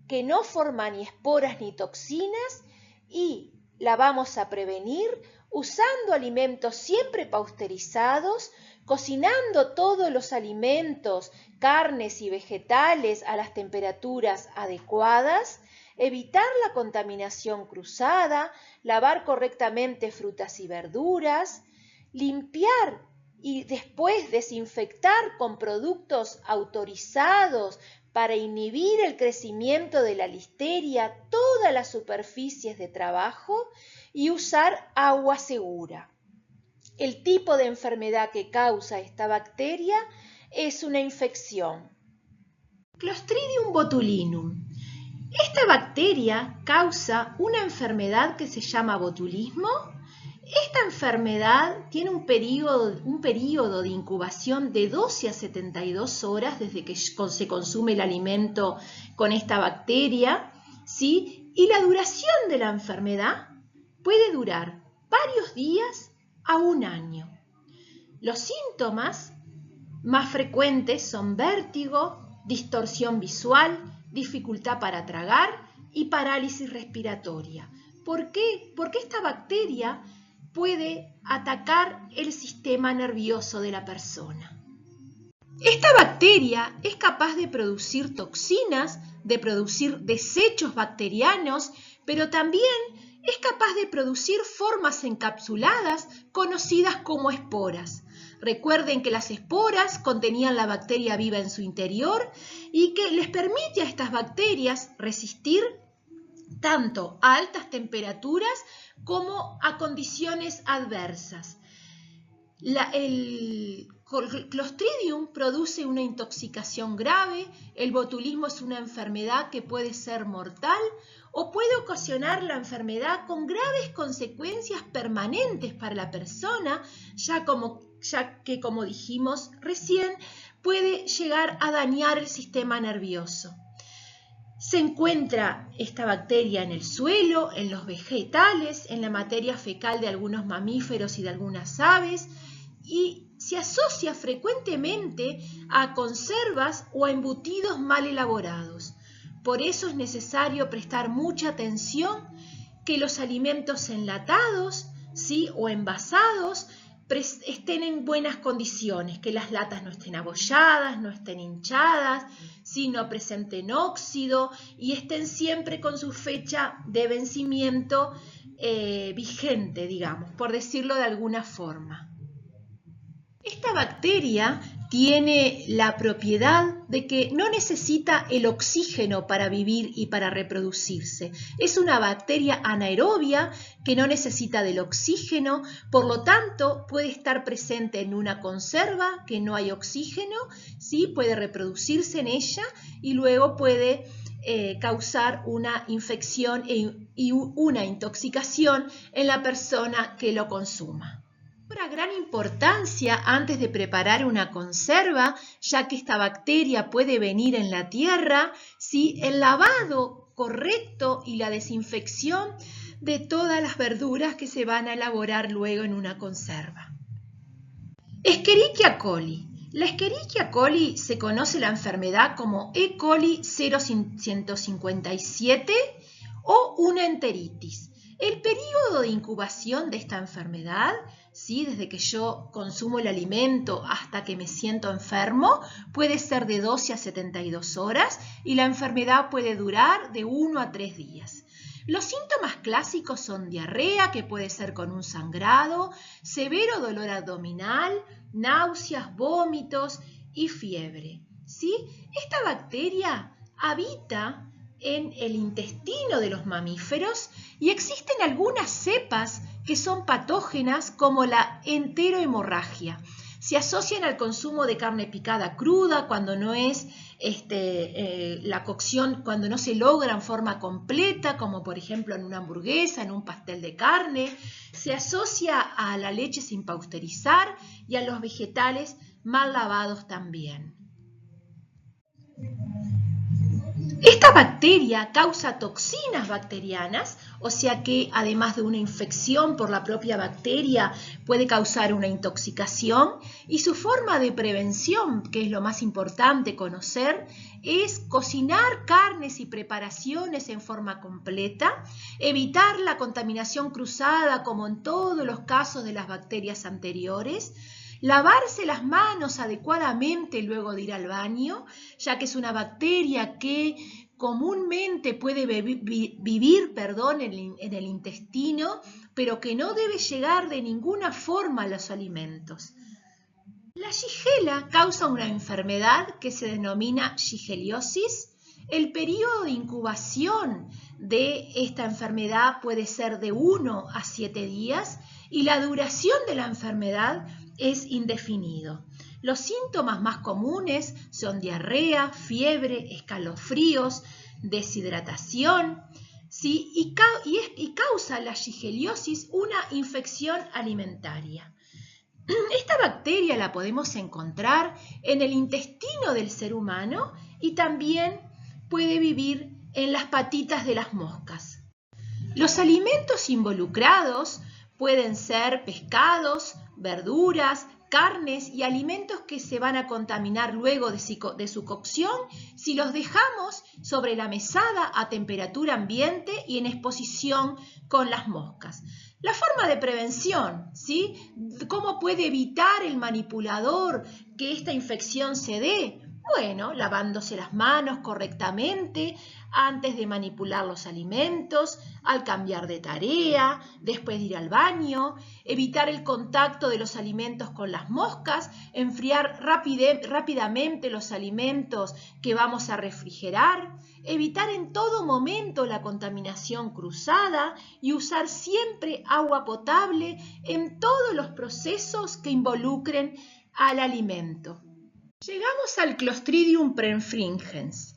que no forma ni esporas ni toxinas y la vamos a prevenir usando alimentos siempre pasteurizados, cocinando todos los alimentos, carnes y vegetales a las temperaturas adecuadas, evitar la contaminación cruzada, lavar correctamente frutas y verduras, limpiar y después desinfectar con productos autorizados para inhibir el crecimiento de la listeria todas las superficies de trabajo y usar agua segura. El tipo de enfermedad que causa esta bacteria es una infección. Clostridium botulinum. Esta bacteria causa una enfermedad que se llama botulismo. Esta enfermedad tiene un periodo de incubación de 12 a 72 horas desde que se consume el alimento con esta bacteria, ¿sí? Y la duración de la enfermedad puede durar varios días a un año. Los síntomas más frecuentes son vértigo, distorsión visual, dificultad para tragar y parálisis respiratoria. ¿Por qué? Porque esta bacteria puede atacar el sistema nervioso de la persona. Esta bacteria es capaz de producir toxinas, de producir desechos bacterianos, pero también es capaz de producir formas encapsuladas conocidas como esporas. Recuerden que las esporas contenían la bacteria viva en su interior y que les permite a estas bacterias resistir tanto a altas temperaturas como a condiciones adversas. El Clostridium produce una intoxicación grave, el botulismo es una enfermedad que puede ser mortal o puede ocasionar la enfermedad con graves consecuencias permanentes para la persona, ya que, como dijimos recién, puede llegar a dañar el sistema nervioso. Se encuentra esta bacteria en el suelo, en los vegetales, en la materia fecal de algunos mamíferos y de algunas aves y se asocia frecuentemente a conservas o a embutidos mal elaborados. Por eso es necesario prestar mucha atención que los alimentos enlatados, ¿sí?, o envasados estén en buenas condiciones, que las latas no estén abolladas, no estén hinchadas, no presenten óxido y estén siempre con su fecha de vencimiento vigente, digamos, por decirlo de alguna forma. Esta bacteria tiene la propiedad de que no necesita el oxígeno para vivir y para reproducirse. Es una bacteria anaerobia que no necesita del oxígeno, por lo tanto puede estar presente en una conserva que no hay oxígeno, ¿sí? Puede reproducirse en ella y luego puede causar una infección y una intoxicación en la persona que lo consuma. Otra gran importancia antes de preparar una conserva, ya que esta bacteria puede venir en la tierra, ¿sí? El lavado correcto y la desinfección de todas las verduras que se van a elaborar luego en una conserva. Escherichia coli. La Escherichia coli se conoce la enfermedad como E. coli 0157 o una enteritis. El periodo de incubación de esta enfermedad, ¿sí? Desde que yo consumo el alimento hasta que me siento enfermo, puede ser de 12 a 72 horas y la enfermedad puede durar de 1 a 3 días. Los síntomas clásicos son diarrea, que puede ser con un sangrado, severo dolor abdominal, náuseas, vómitos y fiebre, ¿sí? Esta bacteria habita en el intestino de los mamíferos y existen algunas cepas que son patógenas como la enterohemorragia. Se asocian al consumo de carne picada cruda cuando no es la cocción, cuando no se logra en forma completa, como por ejemplo en una hamburguesa, en un pastel de carne. Se asocia a la leche sin pasteurizar y a los vegetales mal lavados también. Esta bacteria causa toxinas bacterianas, o sea que además de una infección por la propia bacteria puede causar una intoxicación, y su forma de prevención, que es lo más importante conocer, es cocinar carnes y preparaciones en forma completa, evitar la contaminación cruzada como en todos los casos de las bacterias anteriores, lavarse las manos adecuadamente luego de ir al baño, ya que es una bacteria que comúnmente puede vivir en el intestino, pero que no debe llegar de ninguna forma a los alimentos. La shigella causa una enfermedad que se denomina shigeliosis. El periodo de incubación de esta enfermedad puede ser de 1 a 7 días y la duración de la enfermedad es indefinido. Los síntomas más comunes son diarrea, fiebre, escalofríos, deshidratación, ¿sí? y causa la shigeliosis una infección alimentaria. Esta bacteria la podemos encontrar en el intestino del ser humano y también puede vivir en las patitas de las moscas. Los alimentos involucrados pueden ser pescados, verduras, carnes y alimentos que se van a contaminar luego de su cocción si los dejamos sobre la mesada a temperatura ambiente y en exposición con las moscas. La forma de prevención, ¿sí? ¿Cómo puede evitar el manipulador que esta infección se dé? Bueno, lavándose las manos correctamente antes de manipular los alimentos, al cambiar de tarea, después de ir al baño, evitar el contacto de los alimentos con las moscas, enfriar rápidamente los alimentos que vamos a refrigerar, evitar en todo momento la contaminación cruzada y usar siempre agua potable en todos los procesos que involucren al alimento. Llegamos al Clostridium perfringens.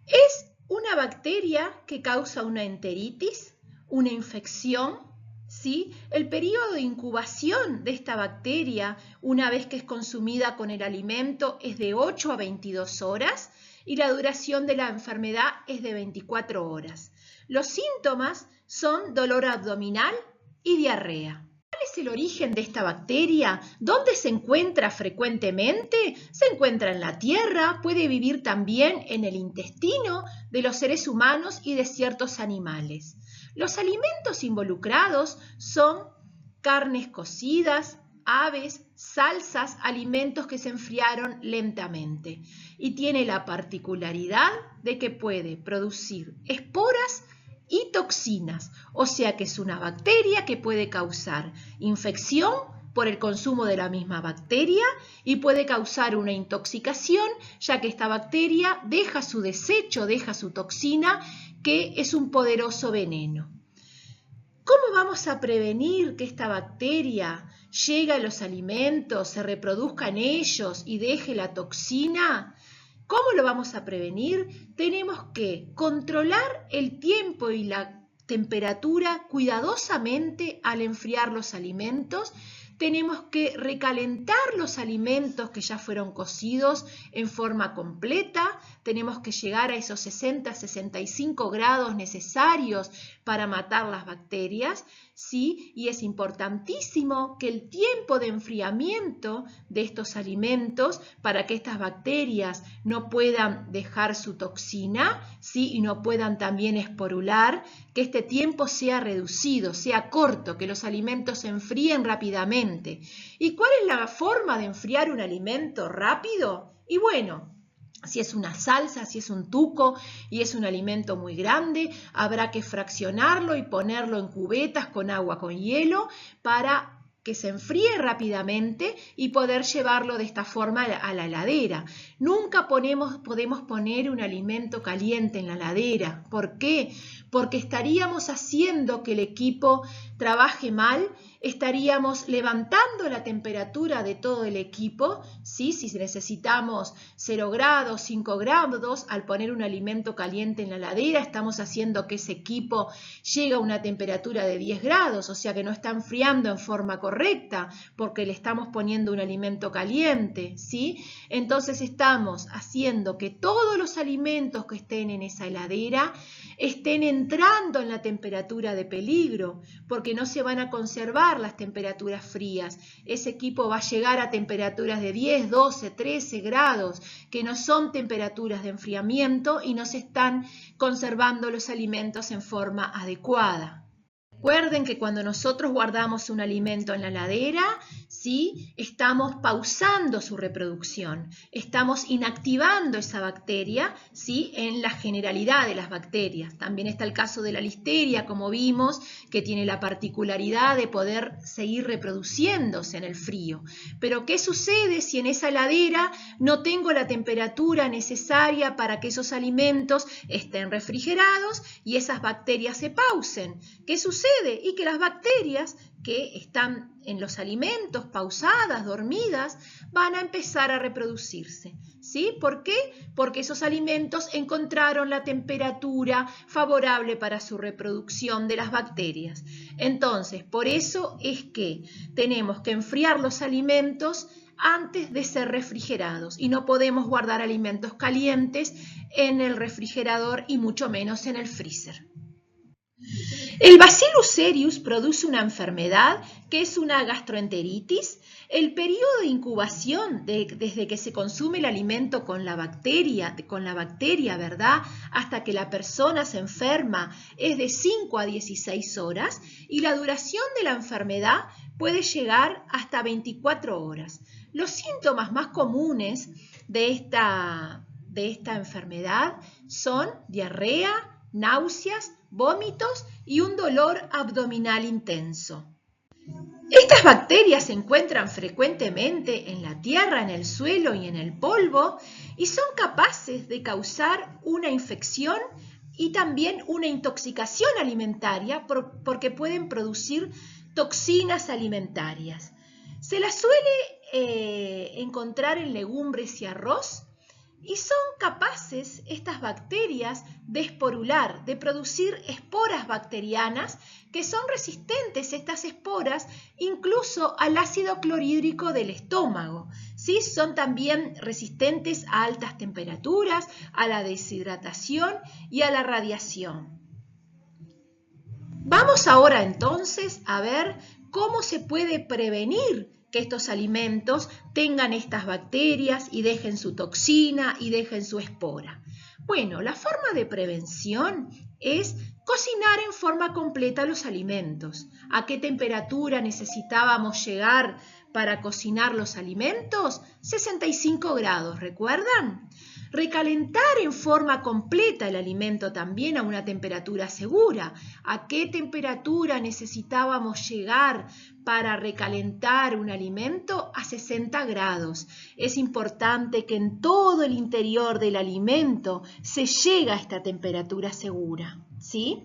Es una bacteria que causa una enteritis, una infección, ¿sí? El periodo de incubación de esta bacteria, una vez que es consumida con el alimento, es de 8 a 22 horas y la duración de la enfermedad es de 24 horas. Los síntomas son dolor abdominal y diarrea. ¿Cuál es el origen de esta bacteria? ¿Dónde se encuentra frecuentemente? Se encuentra en la tierra, puede vivir también en el intestino de los seres humanos y de ciertos animales. Los alimentos involucrados son carnes cocidas, aves, salsas, alimentos que se enfriaron lentamente. Y tiene la particularidad de que puede producir esporas y toxinas, o sea que es una bacteria que puede causar infección por el consumo de la misma bacteria y puede causar una intoxicación, ya que esta bacteria deja su desecho, deja su toxina, que es un poderoso veneno. ¿Cómo vamos a prevenir que esta bacteria llegue a los alimentos, se reproduzca en ellos y deje la toxina? ¿Cómo lo vamos a prevenir? Tenemos que controlar el tiempo y la temperatura cuidadosamente al enfriar los alimentos. Tenemos que recalentar los alimentos que ya fueron cocidos en forma completa. Tenemos que llegar a esos 60-65 grados necesarios para matar las bacterias, ¿sí? Y es importantísimo que el tiempo de enfriamiento de estos alimentos para que estas bacterias no puedan dejar su toxina, ¿sí? Y no puedan también esporular, que este tiempo sea reducido, sea corto, que los alimentos se enfríen rápidamente. ¿Y cuál es la forma de enfriar un alimento rápido? Y bueno, si es una salsa, si es un tuco y es un alimento muy grande, habrá que fraccionarlo y ponerlo en cubetas con agua con hielo para que se enfríe rápidamente y poder llevarlo de esta forma a la heladera. Nunca podemos poner un alimento caliente en la heladera. ¿Por qué? Porque estaríamos haciendo que el equipo trabaje mal, estaríamos levantando la temperatura de todo el equipo, ¿sí? Si necesitamos 0 grados, 5 grados, al poner un alimento caliente en la heladera, estamos haciendo que ese equipo llegue a una temperatura de 10 grados, o sea que no está enfriando en forma correcta, porque le estamos poniendo un alimento caliente, ¿sí? Entonces estamos haciendo que todos los alimentos que estén en esa heladera estén entrando en la temperatura de peligro, porque no se van a conservar las temperaturas frías. Ese equipo va a llegar a temperaturas de 10, 12, 13 grados, que no son temperaturas de enfriamiento y no se están conservando los alimentos en forma adecuada. Recuerden que cuando nosotros guardamos un alimento en la heladera, ¿sí? Estamos pausando su reproducción, estamos inactivando esa bacteria, ¿sí? En la generalidad de las bacterias. También está el caso de la listeria, como vimos, que tiene la particularidad de poder seguir reproduciéndose en el frío. Pero ¿qué sucede si en esa heladera no tengo la temperatura necesaria para que esos alimentos estén refrigerados y esas bacterias se pausen? ¿Qué sucede? Y que las bacterias que están en los alimentos pausadas, dormidas, van a empezar a reproducirse. ¿Sí? ¿Por qué? Porque esos alimentos encontraron la temperatura favorable para su reproducción de las bacterias. Entonces, por eso es que tenemos que enfriar los alimentos antes de ser refrigerados y no podemos guardar alimentos calientes en el refrigerador y mucho menos en el freezer. El Bacillus cereus produce una enfermedad que es una gastroenteritis. El periodo de incubación desde que se consume el alimento con la bacteria, ¿verdad? Hasta que la persona se enferma es de 5 a 16 horas y la duración de la enfermedad puede llegar hasta 24 horas. Los síntomas más comunes de esta enfermedad son diarrea, náuseas, vómitos y un dolor abdominal intenso. Estas bacterias se encuentran frecuentemente en la tierra, en el suelo y en el polvo y son capaces de causar una infección y también una intoxicación alimentaria porque pueden producir toxinas alimentarias. Se las suele encontrar en legumbres y arroz. Y son capaces estas bacterias de esporular, de producir esporas bacterianas que son resistentes, estas esporas, incluso al ácido clorhídrico del estómago. ¿Sí? Son también resistentes a altas temperaturas, a la deshidratación y a la radiación. Vamos ahora entonces a ver cómo se puede prevenir que estos alimentos tengan estas bacterias y dejen su toxina y dejen su espora. Bueno, la forma de prevención es cocinar en forma completa los alimentos. ¿A qué temperatura necesitábamos llegar para cocinar los alimentos? 65 grados, ¿recuerdan? Recalentar en forma completa el alimento también a una temperatura segura. ¿A qué temperatura necesitábamos llegar para recalentar un alimento? A 60 grados. Es importante que en todo el interior del alimento se llegue a esta temperatura segura, ¿sí?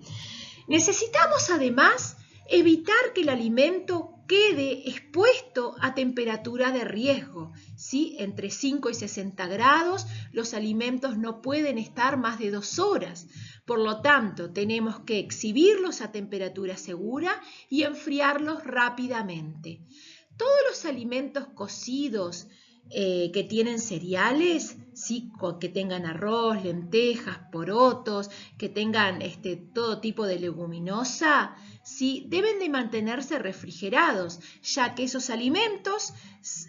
Necesitamos además evitar que el alimento quede expuesto a temperatura de riesgo, ¿sí? Entre 5 y 60 grados los alimentos no pueden estar más de 2 horas. Por lo tanto, tenemos que exhibirlos a temperatura segura y enfriarlos rápidamente. Todos los alimentos cocidos que tienen cereales, ¿sí? Que tengan arroz, lentejas, porotos, que tengan todo tipo de leguminosa, ¿sí? Deben de mantenerse refrigerados, ya que esos alimentos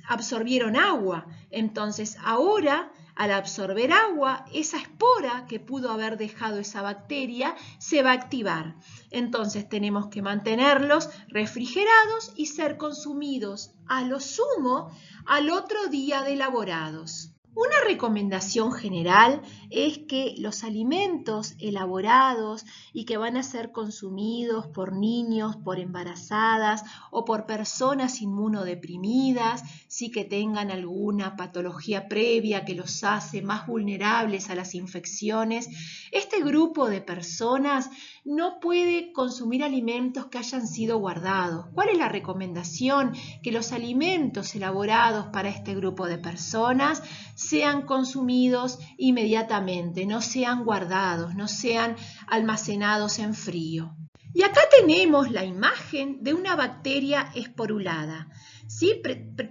absorbieron agua. Entonces ahora, al absorber agua, esa espora que pudo haber dejado esa bacteria se va a activar. Entonces tenemos que mantenerlos refrigerados y ser consumidos a lo sumo al otro día de elaborados. Una recomendación general es que los alimentos elaborados y que van a ser consumidos por niños, por embarazadas o por personas inmunodeprimidas, sí que tengan alguna patología previa que los hace más vulnerables a las infecciones, este grupo de personas no puede consumir alimentos que hayan sido guardados. ¿Cuál es la recomendación? Que los alimentos elaborados para este grupo de personas sean consumidos inmediatamente, no sean guardados, no sean almacenados en frío. Y acá tenemos la imagen de una bacteria esporulada. ¿Sí?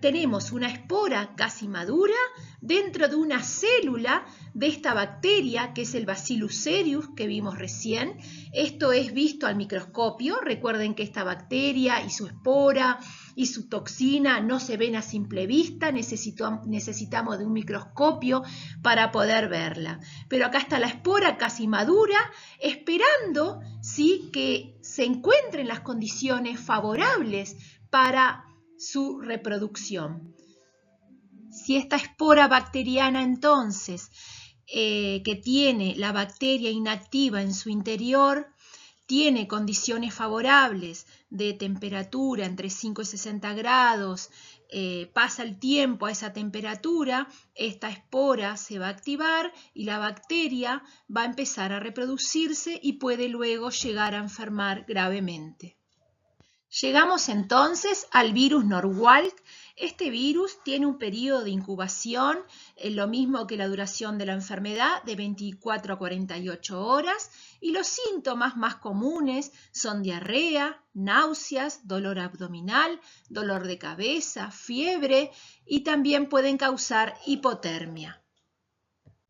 Tenemos una espora casi madura dentro de una célula de esta bacteria que es el Bacillus cereus que vimos recién. Esto es visto al microscopio. Recuerden que esta bacteria y su espora y su toxina no se ven a simple vista, necesitamos de un microscopio para poder verla. Pero acá está la espora casi madura, esperando, ¿sí?, que se encuentren las condiciones favorables para su reproducción. Si esta espora bacteriana entonces, que tiene la bacteria inactiva en su interior, tiene condiciones favorables de temperatura entre 5 y 60 grados, pasa el tiempo a esa temperatura, esta espora se va a activar y la bacteria va a empezar a reproducirse y puede luego llegar a enfermar gravemente. Llegamos entonces al virus Norwalk. Este virus tiene un periodo de incubación, lo mismo que la duración de la enfermedad, de 24 a 48 horas, y los síntomas más comunes son diarrea, náuseas, dolor abdominal, dolor de cabeza, fiebre y también pueden causar hipotermia.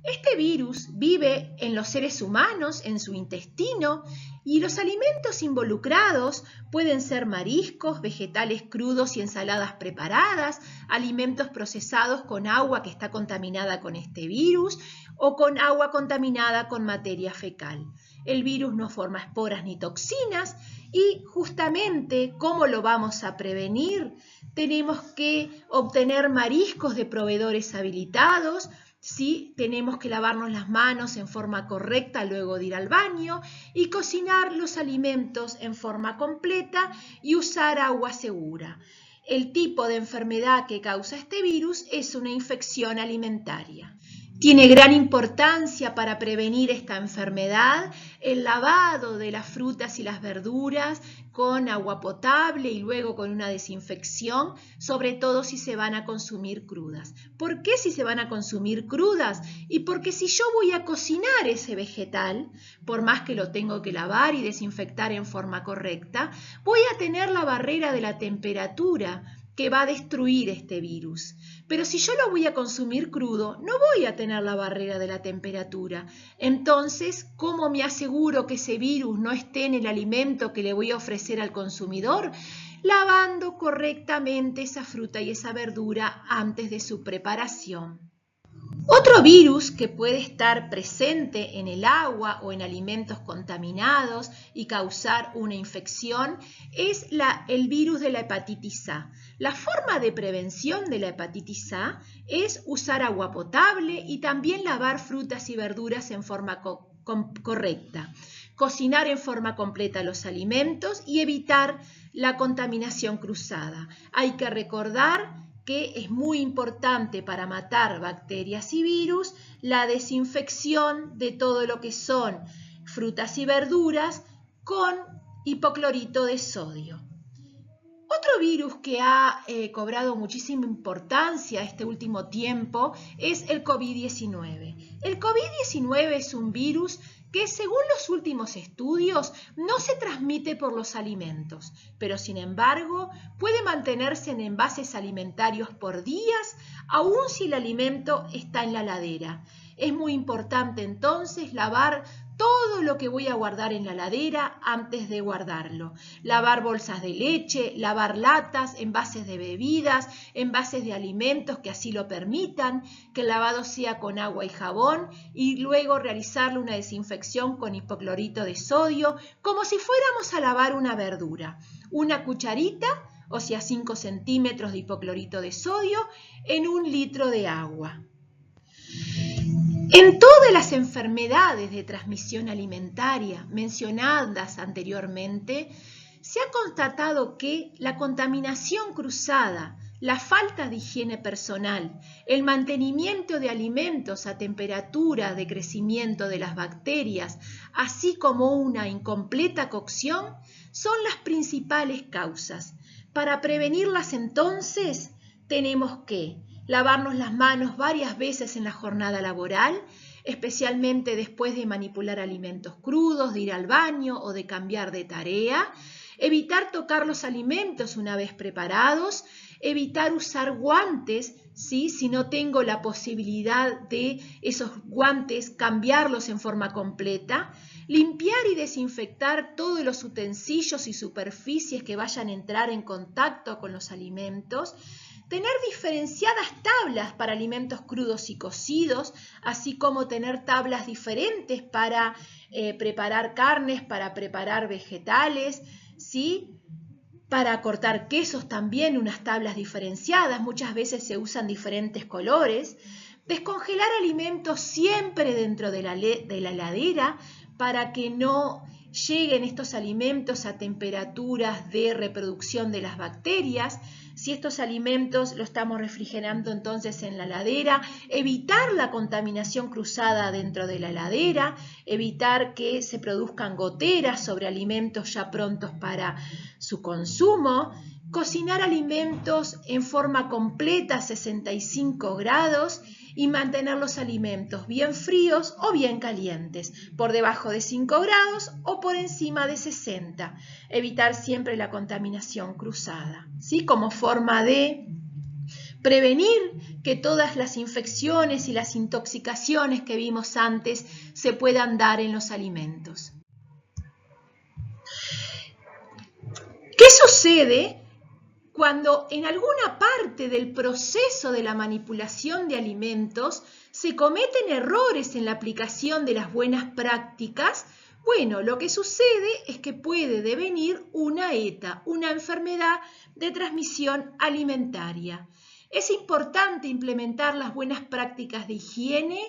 Este virus vive en los seres humanos, en su intestino, y los alimentos involucrados pueden ser mariscos, vegetales crudos y ensaladas preparadas, alimentos procesados con agua que está contaminada con este virus o con agua contaminada con materia fecal. El virus no forma esporas ni toxinas y justamente, ¿cómo lo vamos a prevenir? Tenemos que obtener mariscos de proveedores habilitados. ¿Sí? Tenemos que lavarnos las manos en forma correcta luego de ir al baño y cocinar los alimentos en forma completa y usar agua segura. El tipo de enfermedad que causa este virus es una infección alimentaria. Tiene gran importancia para prevenir esta enfermedad el lavado de las frutas y las verduras con agua potable y luego con una desinfección, sobre todo si se van a consumir crudas. ¿Por qué si se van a consumir crudas? Y porque si yo voy a cocinar ese vegetal, por más que lo tengo que lavar y desinfectar en forma correcta, voy a tener la barrera de la temperatura que va a destruir este virus. Pero si yo lo voy a consumir crudo, no voy a tener la barrera de la temperatura. Entonces, ¿cómo me aseguro que ese virus no esté en el alimento que le voy a ofrecer al consumidor? Lavando correctamente esa fruta y esa verdura antes de su preparación. Otro virus que puede estar presente en el agua o en alimentos contaminados y causar una infección es el virus de la hepatitis A. La forma de prevención de la hepatitis A es usar agua potable y también lavar frutas y verduras en forma correcta, cocinar en forma completa los alimentos y evitar la contaminación cruzada. Hay que recordar que es muy importante para matar bacterias y virus la desinfección de todo lo que son frutas y verduras con hipoclorito de sodio. Otro virus que ha cobrado muchísima importancia este último tiempo es el COVID-19. El COVID-19 es un virus que, según los últimos estudios, no se transmite por los alimentos, pero sin embargo puede mantenerse en envases alimentarios por días, aun si el alimento está en la heladera. Es muy importante entonces lavar todo lo que voy a guardar en la heladera antes de guardarlo. Lavar bolsas de leche, lavar latas, envases de bebidas, envases de alimentos que así lo permitan, que el lavado sea con agua y jabón y luego realizarle una desinfección con hipoclorito de sodio, como si fuéramos a lavar una verdura. Una cucharita, o sea 5 centímetros de hipoclorito de sodio en 1 litro de agua. En todas las enfermedades de transmisión alimentaria mencionadas anteriormente, se ha constatado que la contaminación cruzada, la falta de higiene personal, el mantenimiento de alimentos a temperatura de crecimiento de las bacterias, así como una incompleta cocción, son las principales causas. Para prevenirlas entonces, tenemos que lavarnos las manos varias veces en la jornada laboral, especialmente después de manipular alimentos crudos, de ir al baño o de cambiar de tarea. Evitar tocar los alimentos una vez preparados. Evitar usar guantes, ¿sí? Si no tengo la posibilidad de esos guantes, cambiarlos en forma completa. Limpiar y desinfectar todos los utensilios y superficies que vayan a entrar en contacto con los alimentos. Tener diferenciadas tablas para alimentos crudos y cocidos, así como tener tablas diferentes para preparar carnes, para preparar vegetales, ¿sí? Para cortar quesos también unas tablas diferenciadas, muchas veces se usan diferentes colores. Descongelar alimentos siempre dentro de la heladera para que no lleguen estos alimentos a temperaturas de reproducción de las bacterias. Si estos alimentos los estamos refrigerando entonces en la heladera, evitar la contaminación cruzada dentro de la heladera, evitar que se produzcan goteras sobre alimentos ya prontos para su consumo, cocinar alimentos en forma completa a 65 grados y mantener los alimentos bien fríos o bien calientes, por debajo de 5 grados o por encima de 60. Evitar siempre la contaminación cruzada, ¿sí? Como forma de prevenir que todas las infecciones y las intoxicaciones que vimos antes se puedan dar en los alimentos. ¿Qué sucede cuando en alguna parte del proceso de la manipulación de alimentos se cometen errores en la aplicación de las buenas prácticas? Bueno, lo que sucede es que puede devenir una ETA, una enfermedad de transmisión alimentaria. Es importante implementar las buenas prácticas de higiene,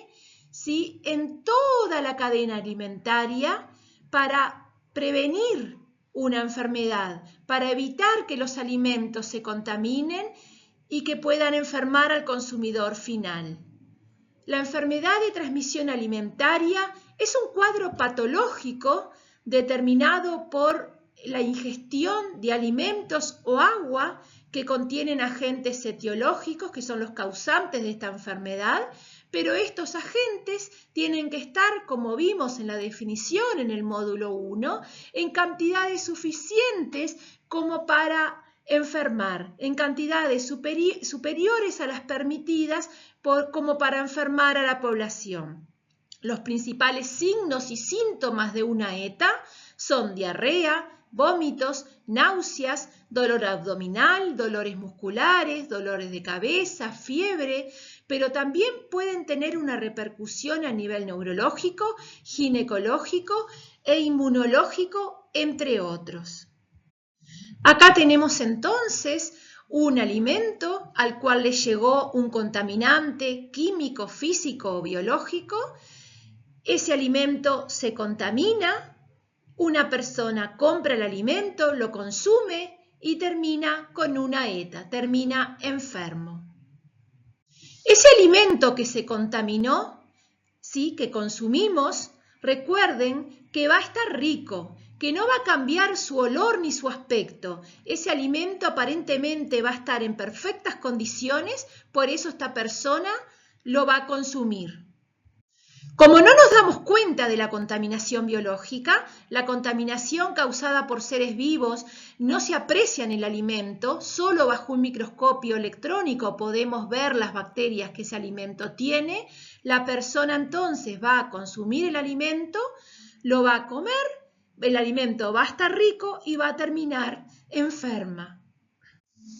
¿sí?, en toda la cadena alimentaria para prevenir una enfermedad, para evitar que los alimentos se contaminen y que puedan enfermar al consumidor final. La enfermedad de transmisión alimentaria es un cuadro patológico determinado por la ingestión de alimentos o agua que contienen agentes etiológicos, que son los causantes de esta enfermedad, pero estos agentes tienen que estar, como vimos en la definición en el módulo 1, en cantidades suficientes como para enfermar, en cantidades superiores a las permitidas como para enfermar a la población. Los principales signos y síntomas de una ETA son diarrea, vómitos, náuseas, dolor abdominal, dolores musculares, dolores de cabeza, fiebre, pero también pueden tener una repercusión a nivel neurológico, ginecológico e inmunológico, entre otros. Acá tenemos entonces un alimento al cual le llegó un contaminante químico, físico o biológico. Ese alimento se contamina, una persona compra el alimento, lo consume y termina con una ETA, termina enfermo. Ese alimento que se contaminó, ¿sí?, que consumimos, recuerden que va a estar rico, que no va a cambiar su olor ni su aspecto. Ese alimento aparentemente va a estar en perfectas condiciones, por eso esta persona lo va a consumir. Como no nos damos cuenta de la contaminación biológica, la contaminación causada por seres vivos no se aprecia en el alimento, solo bajo un microscopio electrónico podemos ver las bacterias que ese alimento tiene. La persona entonces va a consumir el alimento, lo va a comer, el alimento va a estar rico y va a terminar enferma.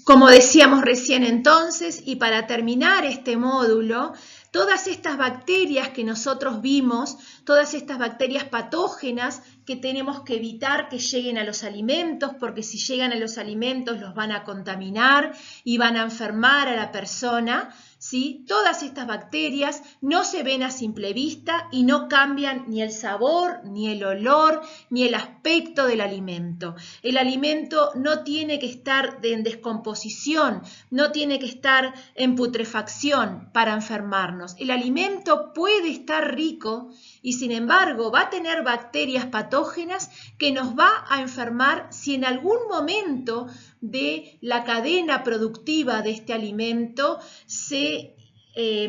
Como decíamos recién entonces, y para terminar este módulo, todas estas bacterias que nosotros vimos, todas estas bacterias patógenas que tenemos que evitar que lleguen a los alimentos, porque si llegan a los alimentos los van a contaminar y van a enfermar a la persona, ¿sí? Todas estas bacterias no se ven a simple vista y no cambian ni el sabor, ni el olor, ni el aspecto del alimento. El alimento no tiene que estar en descomposición, no tiene que estar en putrefacción para enfermarnos. El alimento puede estar rico y sin embargo va a tener bacterias patógenas que nos va a enfermar si en algún momento de la cadena productiva de este alimento se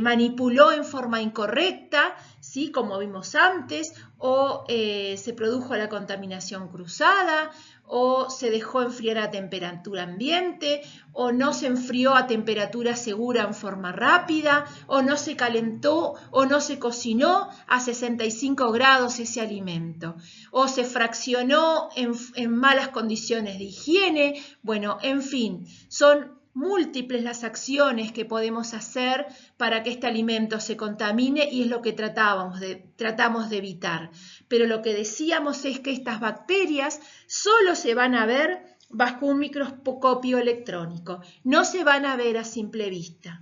manipuló en forma incorrecta, ¿sí?, como vimos antes, o se produjo la contaminación cruzada, o se dejó enfriar a temperatura ambiente, o no se enfrió a temperatura segura en forma rápida, o no se calentó o no se cocinó a 65 grados ese alimento, o se fraccionó en malas condiciones de higiene. Bueno, en fin, son múltiples las acciones que podemos hacer para que este alimento se contamine y es lo que tratamos de evitar. Pero lo que decíamos es que estas bacterias solo se van a ver bajo un microscopio electrónico, no se van a ver a simple vista.